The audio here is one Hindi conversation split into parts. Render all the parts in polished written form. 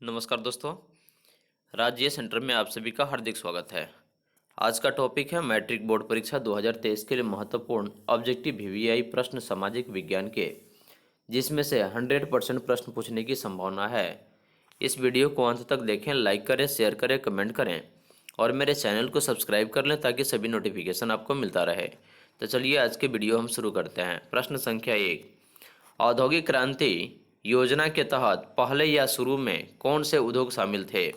नमस्कार दोस्तों। राज्य सेंटर में आप सभी का हार्दिक स्वागत है। आज का टॉपिक है मैट्रिक बोर्ड परीक्षा 2023 के लिए महत्वपूर्ण ऑब्जेक्टिव वीवीआई प्रश्न सामाजिक विज्ञान के, जिसमें से 100% प्रश्न पूछने की संभावना है। इस वीडियो को अंत तक देखें, लाइक करें, शेयर करें, कमेंट करें और मेरे चैनल को सब्सक्राइब कर लें ताकि सभी नोटिफिकेशन आपको मिलता रहे। तो चलिए आज के वीडियो हम शुरू करते हैं। प्रश्न संख्या 1, औद्योगिक क्रांति योजना के तहत पहले या शुरू में कौन से उद्योग शामिल थे?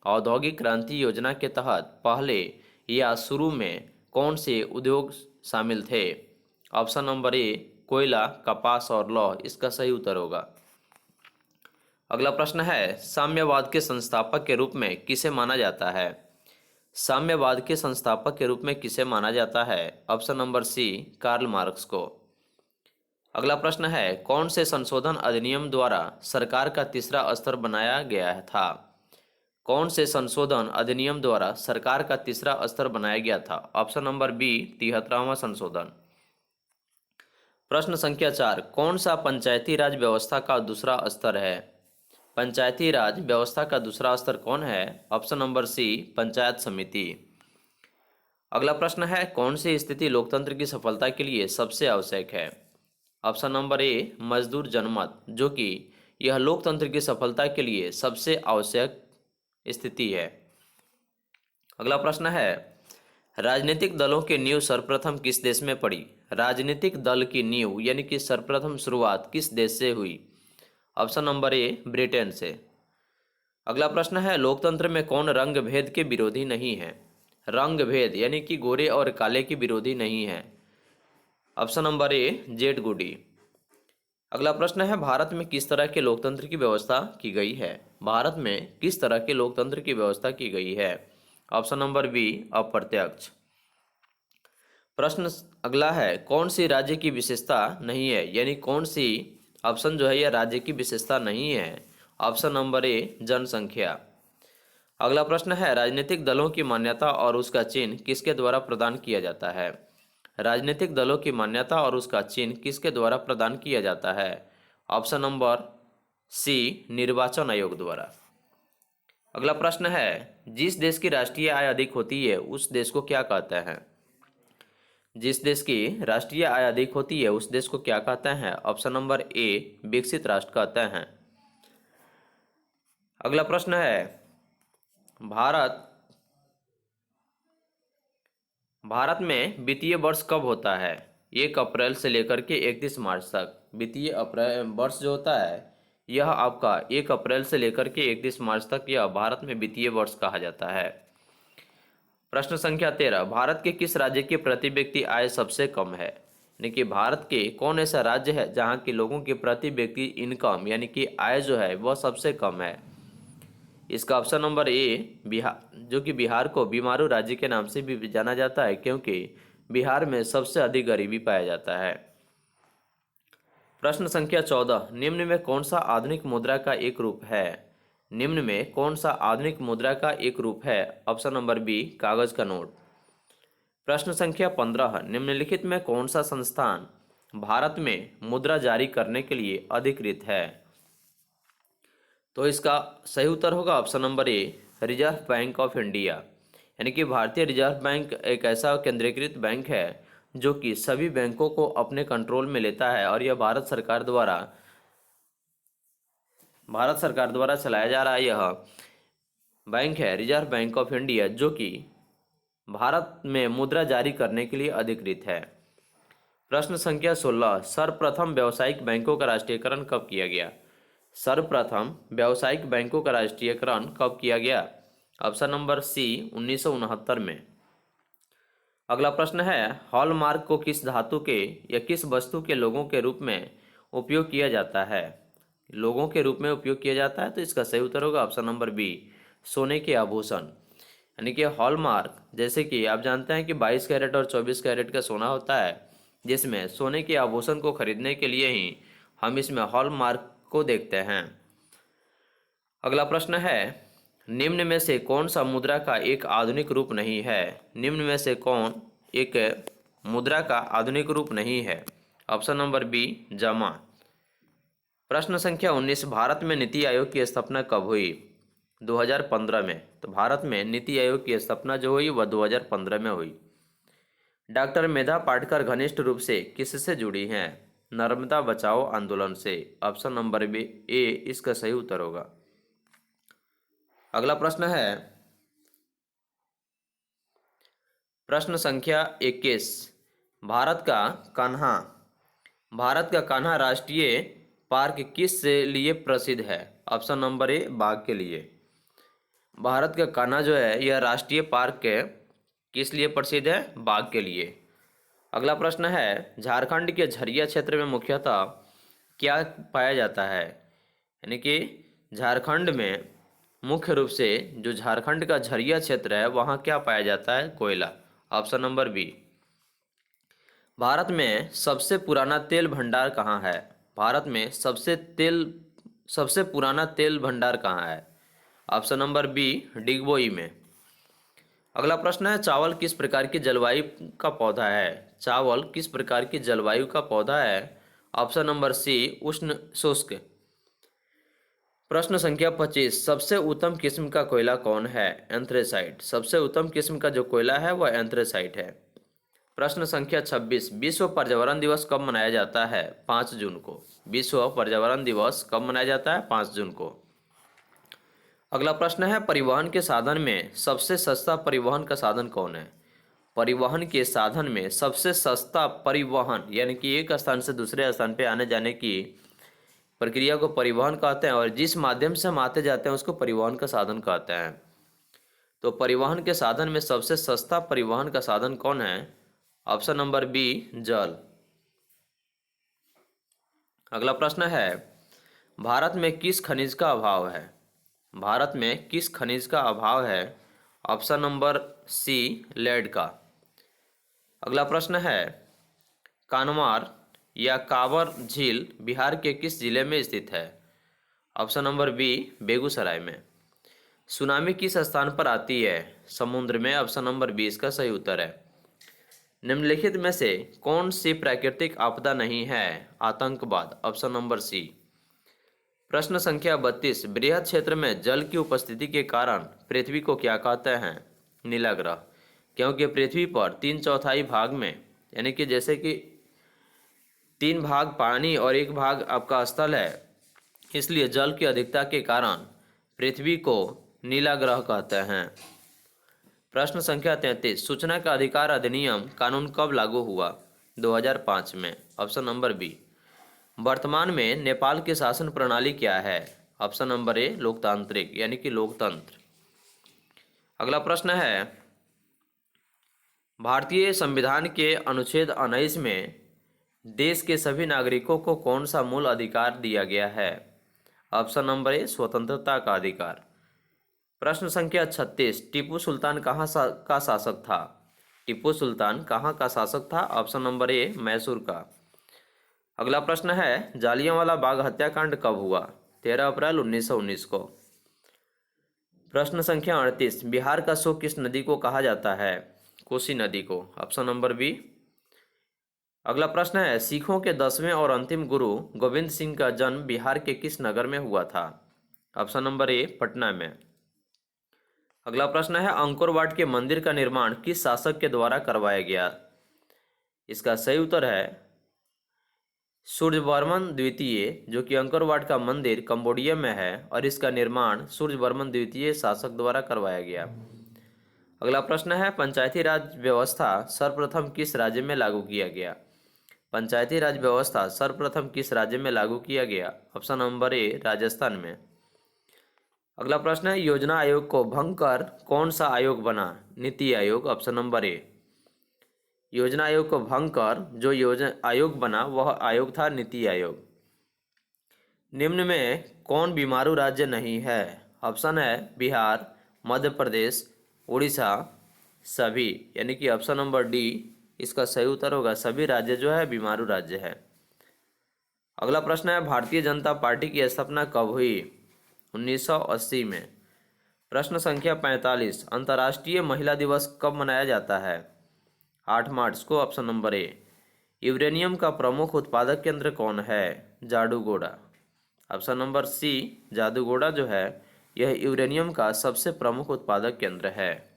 औद्योगिक क्रांति योजना के तहत पहले या शुरू में कौन से उद्योग शामिल थे? ऑप्शन नंबर ए कोयला, कपास और लौह इसका सही उत्तर होगा। अगला प्रश्न है, साम्यवाद के संस्थापक के रूप में किसे माना जाता है? साम्यवाद के संस्थापक के रूप में किसे माना जाता है? Option number C Karl Marx को। अगला प्रश्न है, कौन से संशोधन अधिनियम द्वारा सरकार का तीसरा स्तर बनाया गया था? कौन से संशोधन अधिनियम द्वारा सरकार का तीसरा स्तर बनाया गया था? ऑप्शन नंबर बी 73वां संशोधन। प्रश्न संख्या 4, कौन सा पंचायती राज व्यवस्था का दूसरा स्तर है? पंचायती राज व्यवस्था का दूसरा स्तर कौन है? ऑप्शन नंबर सी पंचायत समिति। अगला प्रश्न है, कौन सी स्थिति लोकतंत्र की सफलता के लिए सबसे आवश्यक है? ऑप्शन नंबर ए मजदूर जनमत, जो कि यह लोकतंत्र की सफलता के लिए सबसे आवश्यक स्थिति है। अगला प्रश्न है, राजनीतिक दलों की नींव सर्वप्रथम किस देश में पड़ी? राजनीतिक दल की नींव यानी कि सर्वप्रथम शुरुआत किस देश से हुई? ऑप्शन नंबर ए ब्रिटेन से। अगला प्रश्न है, लोकतंत्र में कौन रंग भेद के विरोधी नहीं है? रंग भेद यानी कि गोरे और काले के विरोधी नहीं है। ऑप्शन नंबर ए जेड गुडी। अगला प्रश्न है, भारत में किस तरह के लोकतंत्र की व्यवस्था की गई है? भारत में किस तरह के लोकतंत्र की व्यवस्था की गई है? ऑप्शन नंबर बी अप्रत्यक्ष। प्रश्न अगला है, कौन सी राज्य की विशेषता नहीं है, यानी कौन सी ऑप्शन जो है यह राज्य की विशेषता नहीं है? ऑप्शन नंबर ए जनसंख्या। अगला प्रश्न है, राजनीतिक दलों की मान्यता और उसका चिन्ह किसके द्वारा प्रदान किया जाता है? राजनीतिक दलों की मान्यता और उसका चिन्ह किसके द्वारा प्रदान किया जाता है? ऑप्शन नंबर सी निर्वाचन आयोग द्वारा। अगला प्रश्न है, जिस देश की राष्ट्रीय आय अधिक होती है उस देश को क्या कहते हैं? जिस देश की राष्ट्रीय आय अधिक होती है उस देश को क्या कहते हैं? ऑप्शन नंबर ए विकसित राष्ट्र कहते हैं। अगला प्रश्न है, भारत भारत में वित्तीय वर्ष कब होता है? 1 अप्रैल से लेकर के 31 मार्च तक। वित्तीय अप्रैल वर्ष जो होता है यह आपका 1 अप्रैल से लेकर के 31 मार्च तक यह भारत में वित्तीय वर्ष कहा जाता है। प्रश्न संख्या 13, भारत के किस राज्य की प्रति व्यक्ति आय सबसे कम है? यानी कि भारत के कौन ऐसा राज्य है जहाँ के लोगों की प्रति व्यक्ति इनकम यानी कि आय जो है वह सबसे कम है? इसका ऑप्शन नंबर ए बिहार, जो कि बिहार को बीमारू राज्य के नाम से भी जाना जाता है क्योंकि बिहार में सबसे अधिक गरीबी पाया जाता है। प्रश्न संख्या 14, निम्न में कौन सा आधुनिक मुद्रा का एक रूप है? निम्न में कौन सा आधुनिक मुद्रा का एक रूप है? ऑप्शन नंबर बी कागज का नोट। प्रश्न संख्या 15, निम्नलिखित में कौन सा संस्थान भारत में मुद्रा जारी करने के लिए अधिकृत है? तो इसका सही उत्तर होगा option number a reserve bank of India. यानी कि भारतीय रिजर्व बैंक एक ऐसा केंद्रीकृत बैंक है जो कि सभी बैंकों को अपने कंट्रोल में लेता है और यह भारत सरकार द्वारा चलाया जा रहा है यह बैंक है रिजर्व बैंक ऑफ इंडिया, जो कि भारत में मुद्रा जारी करने के लिए अधिकृत है। प्रश्न संख्या 16, सर्वप्रथम व्यावसायिक बैंकों का राष्ट्रीयकरण कब किया गया? सर्वप्रथम व्यावसायिक बैंकों का राष्ट्रीयकरण कब किया गया? ऑप्शन नंबर सी 1969 में। अगला प्रश्न है, हॉलमार्क को किस धातु के या किस वस्तु के लोगों के रूप में उपयोग किया जाता है? लोगों के रूप में उपयोग किया जाता है, तो इसका सही उत्तर होगा ऑप्शन नंबर बी सोने के आभूषण। यानी कि हॉलमार्क, जैसे कि आप जानते हैं कि 22 कैरेट और 24 कैरेट का सोना होता है, जिसमें सोने के आभूषण को खरीदने के लिए ही हम इसमें हॉलमार्क को देखते हैं। अगला प्रश्न है, निम्न में से कौन सा मुद्रा का एक आधुनिक रूप नहीं है? निम्न में से कौन एक मुद्रा का आधुनिक रूप नहीं है? ऑप्शन नंबर बी जमा। प्रश्न संख्या 19, भारत में नीति आयोग की स्थापना कब हुई? 2015 में। तो भारत में नीति आयोग की स्थापना जो हुई वह 2015 में हुई। डॉक्टर मेधा पाटकर घनिष्ठ रूप से किससे जुड़ी हैं? नर्मदा बचाओ आंदोलन से। ऑप्शन नंबर बी ए इसका सही उत्तर होगा। अगला प्रश्न है प्रश्न संख्या 21, भारत का कान्हा भारत का कान्हा राष्ट्रीय पार्क किस लिए प्रसिद्ध है? ऑप्शन नंबर ए बाघ के लिए। भारत का कान्हा जो है यह राष्ट्रीय पार्क है, किस लिए प्रसिद्ध है? बाघ के लिए। अगला प्रश्न है, झारखंड के झरिया क्षेत्र में मुख्यतः क्या पाया जाता है? यानी कि झारखंड में मुख्य रूप से जो झारखंड का झरिया क्षेत्र है वहाँ क्या पाया जाता है? कोयला। Option number B. भारत में सबसे पुराना तेल भंडार कहाँ है? भारत में सबसे पुराना तेल भंडार कहाँ है? ऑप्शन नंबर बी डिगबोई में। अगला प्रश्न है, चावल किस प्रकार की जलवायु का पौधा है? चावल किस प्रकार की जलवायु का पौधा है? ऑप्शन नंबर सी उष्ण शुष्क। प्रश्न संख्या 25, सबसे उत्तम किस्म का कोयला कौन है? एंथ्रेसाइट। सबसे उत्तम किस्म का जो कोयला है वह एंथ्रेसाइट है। प्रश्न संख्या 26, विश्व पर्यावरण दिवस कब मनाया जाता है? 5 जून को। विश्व पर्यावरण दिवस कब मनाया जाता है? 5 जून को। अगला प्रश्न है, परिवहन के साधन में सबसे सस्ता परिवहन का साधन कौन है? परिवहन के साधन में सबसे सस्ता परिवहन यानी कि एक स्थान से दूसरे स्थान पे आने जाने की प्रक्रिया को परिवहन कहते हैं और जिस माध्यम से हम आते जाते हैं उसको परिवहन का साधन कहते हैं। तो परिवहन के साधन में सबसे सस्ता परिवहन का साधन कौन है? ऑप्शन नंबर बी जल। अगला प्रश्न है, भारत में किस खनिज का अभाव है? भारत में किस खनिज का अभाव है? ऑप्शन नंबर सी लेड का। अगला प्रश्न है, कानवार या कांवर झील बिहार के किस जिले में स्थित है? ऑप्शन नंबर बी बेगूसराय में। सुनामी किस स्थान पर आती है? समुद्र में। ऑप्शन नंबर बी इसका सही उत्तर है। निम्नलिखित में से कौन सी प्राकृतिक आपदा नहीं है? आतंकवाद। Option number C. प्रश्न संख्या 32, बृहद क्षेत्र में जल की उपस्थिति के कारण पृथ्वी को क्या कहते हैं? नीला ग्रह। क्योंकि पृथ्वी पर 3/4 भाग में यानी कि जैसे कि 3 भाग पानी और 1 भाग आपका स्थल है, इसलिए जल की अधिकता के कारण पृथ्वी को नीला ग्रह कहते हैं। प्रश्न संख्या 33, सूचना का अधिकार अधिनियम कानून कब लागू हुआ? 2005 में। Option number B. वर्तमान में नेपाल की शासन प्रणाली क्या है? ऑप्शन नंबर ए लोकतांत्रिक यानी कि लोकतंत्र। अगला प्रश्न है, भारतीय संविधान के अनुच्छेद 19 में देश के सभी नागरिकों को कौन सा मूल अधिकार दिया गया है? ऑप्शन नंबर ए स्वतंत्रता का अधिकार। प्रश्न संख्या 36, टीपू सुल्तान का शासक था? टीपू सुल्तान कहाँ का शासक था? ऑप्शन नंबर ए मैसूर का। अगला प्रश्न है, जालियांवाला बाग हत्याकांड कब हुआ? 13 अप्रैल 1919 को। प्रश्न संख्या 38, बिहार का शोक किस नदी को कहा जाता है? कोसी नदी को। Option number B. अगला प्रश्न है, सिखों के 10वें और अंतिम गुरु गोविंद सिंह का जन्म बिहार के किस नगर में हुआ था? ऑप्शन नंबर ए पटना में। अगला प्रश्न है, अंकोर वाट के मंदिर का निर्माण किस शासक के द्वारा करवाया गया? इसका सही उत्तर है सूर्यवर्मन द्वितीय, जो कि अंकोर वाट का मंदिर कंबोडिया में है और इसका निर्माण सूर्यवर्मन द्वितीय शासक द्वारा करवाया गया। अगला प्रश्न है, पंचायती राज व्यवस्था सर्वप्रथम किस राज्य में लागू किया गया? पंचायती राज व्यवस्था सर्वप्रथम किस राज्य में लागू किया गया? ऑप्शन नंबर ए राजस्थान में। अगला प्रश्न है, योजना आयोग को भंग कर कौन सा आयोग बना? NITI Aayog. Option number A. योजना आयोग को भंग कर जो योजना आयोग बना वह आयोग था नीति आयोग। निम्न में कौन बीमारू राज्य नहीं है? ऑप्शन है बिहार, मध्य प्रदेश, उड़ीसा, सभी, यानी कि ऑप्शन नंबर डी इसका सही उत्तर होगा। सभी राज्य जो है बीमारू राज्य है। अगला प्रश्न है, भारतीय जनता पार्टी की स्थापना कब हुई? 1980 में। प्रश्न संख्या 45, अंतर्राष्ट्रीय महिला दिवस कब मनाया जाता है? 8 मार्च को। Option number A. यूरेनियम का प्रमुख उत्पादक केंद्र कौन है? जाडूगोड़ा। ऑप्शन नंबर सी, जादूगोड़ा जो है यह यूरेनियम का सबसे प्रमुख उत्पादक केंद्र है।